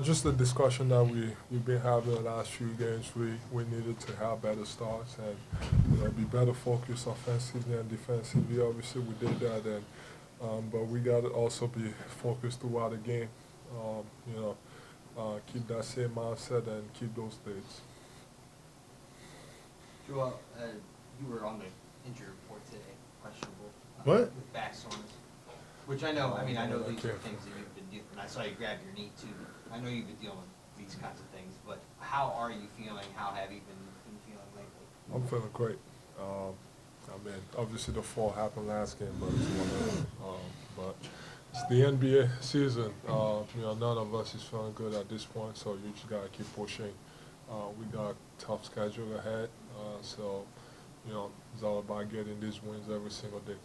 Just the discussion that we've been having the last few games. We needed to have better starts and be better focused offensively and defensively. Obviously, we did that, and but we got to also be focused throughout the game. Um, you know, keep that same mindset and keep those dates. Joel, you were on the injury report today, questionable What? with back soreness. Which I know, I know these are Okay. things that you've been dealing with. I saw you grab your knee too. I know you've been dealing with these kinds of things, but how are you feeling? How have you been feeling lately? I'm feeling great. Obviously the fall happened last game, but it's one of them. But it's the NBA season. None of us is feeling good at this point, so you just gotta keep pushing. We got a tough schedule ahead, so it's all about getting these wins every single day.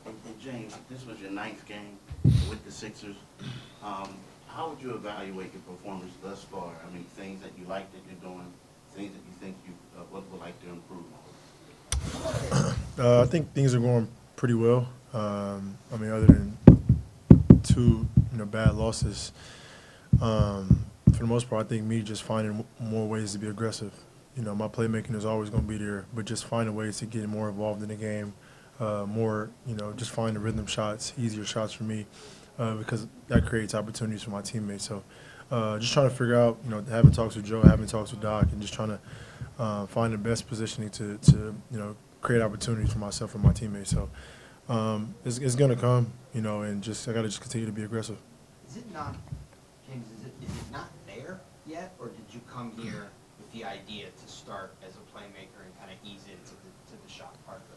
And James, this was your ninth game with the Sixers. How would you evaluate your performance thus far? I mean, things that you like that you're doing, things that you think you would like to improve I think things are going pretty well. Other than two, bad losses, for the most part, I think me just finding more ways to be aggressive. My playmaking is always going to be there, but just finding ways to get more involved in the game, more, just finding rhythm shots, easier shots for me, because that creates opportunities for my teammates. So, just trying to figure out, having talks with Joe, having talks with Doc, and just trying to find the best positioning to create opportunities for myself and my teammates. So it's going to come, and I got to just continue to be aggressive. Is it not, James, is it not there yet? Or did you come here with the idea to start as a playmaker and kind of ease into the shot part of it?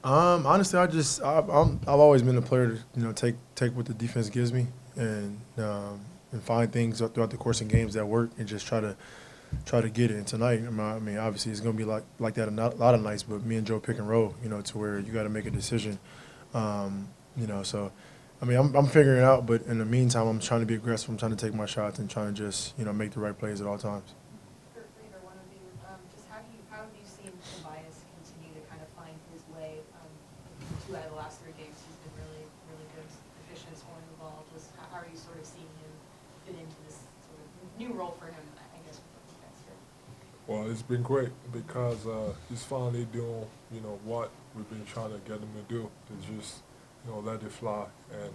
Honestly, I've always been a player to take what the defense gives me and find things throughout the course of games that work and just try to get it. And tonight, obviously it's going to be like that a lot of nights, but me and Joe pick and roll, to where you got to make a decision. So I'm figuring it out, but in the meantime, I'm trying to be aggressive. I'm trying to take my shots and trying to just make the right plays at all times. For either one of you, just how have you seen Tobias continue to kind of find his way? Two out of the last three games, he's been really, really good, efficient scoring the ball. Just how are you sort of seeing him fit into this sort of new role for him? I guess with the defense here. Well, it's been great because he's finally doing, what we've been trying to get him to do. Is just, let it fly and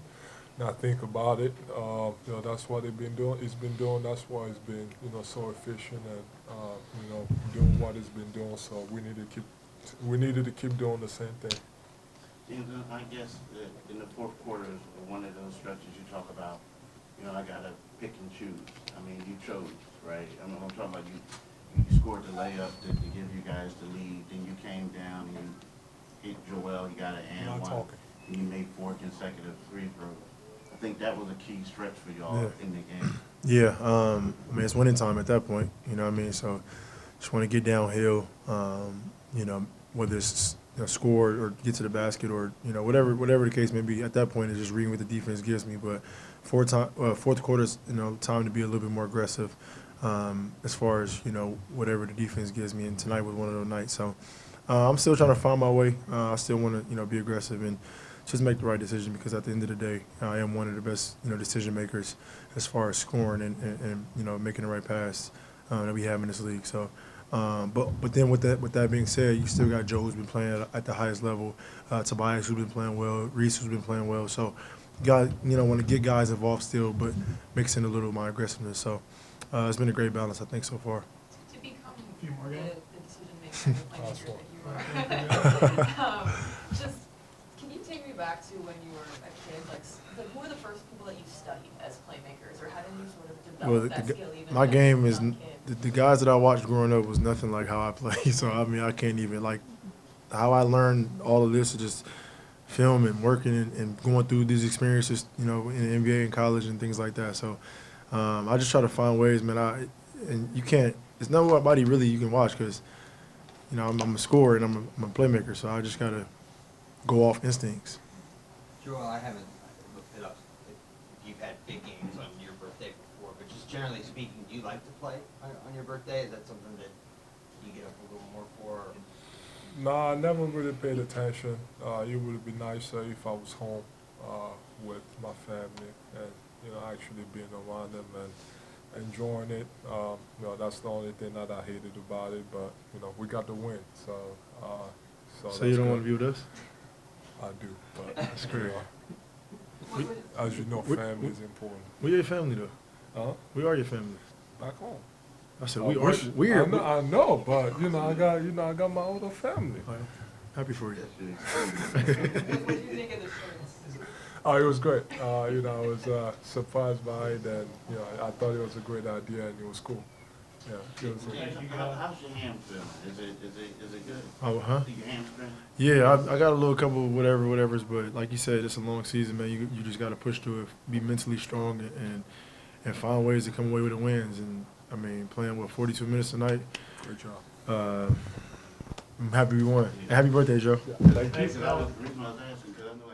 not think about it. That's what he's been doing. That's why he's been, so efficient and, doing what he's been doing. So we needed to keep doing the same thing. James, I guess in the fourth quarter is one of those stretches you talk about, I got to pick and choose. You chose, right? I'm talking about you scored the layup to give you guys the lead. Then you came down and you hit Joel. You got an and Not one. talking. And you made 4 consecutive free throws. I think that was a key stretch for y'all in the game. Yeah, it's winning time at that point. So just want to get downhill. Whether it's score or get to the basket or whatever the case may be. At that point, it's just reading what the defense gives me. But fourth quarter is time to be a little bit more aggressive. As far as whatever the defense gives me, and tonight was one of those nights. So I'm still trying to find my way. I still want to be aggressive and just make the right decision because at the end of the day, I am one of the best decision makers as far as scoring and making the right pass that we have in this league. So, but then with that being said, you still got Joe who's been playing at the highest level, Tobias who's been playing well, Reese who's been playing well. So, want to get guys involved still, but mix in a little of my aggressiveness. So. It's been a great balance, I think, so far. To become few more the games. decision maker, the Last playmaker one. that you are. Just can you take me back to when you were a kid? Who were the first people that you studied as playmakers, or how did you sort of develop that skill? Even my as game a is young kid? the guys that I watched growing up was nothing like how I play. So I can't even how I learned all of this is just film and working and going through these experiences, in the NBA and college and things like that. So. I just try to find ways, man. And you can't. There's nobody really you can watch because, I'm a scorer and I'm a playmaker. So I just gotta go off instincts. Joel, I haven't looked it up if you've had big games on your birthday before, but just generally speaking, do you like to play on your birthday? Is that something that you get up a little more for? Or? Nah, I never really paid attention. It would be nicer if I was home with my family and actually being around them and enjoying it. That's the only thing that I hated about it, but, we got the win, so So you don't want to be with us? I do, but That's great. As you know, We- family is important. We are your family, though. We are your family. Back home. I said, I we wish- are. I know, but I got my older family. Happy for you. What do you think of the shirts? Oh, it was great. I was surprised by it, and I thought it was a great idea, and it was cool. Yeah, it was. How's your ham feeling? Is it good? Oh, huh? Your hamstring? Yeah, I got a little couple of whatever's, but like you said, it's a long season, man. You just got to push through it, be mentally strong, and find ways to come away with the wins. And I mean, playing 42 minutes tonight. Great job. I'm happy we won. And happy birthday, Joe. Thank you. That was the reason I was asking, because I know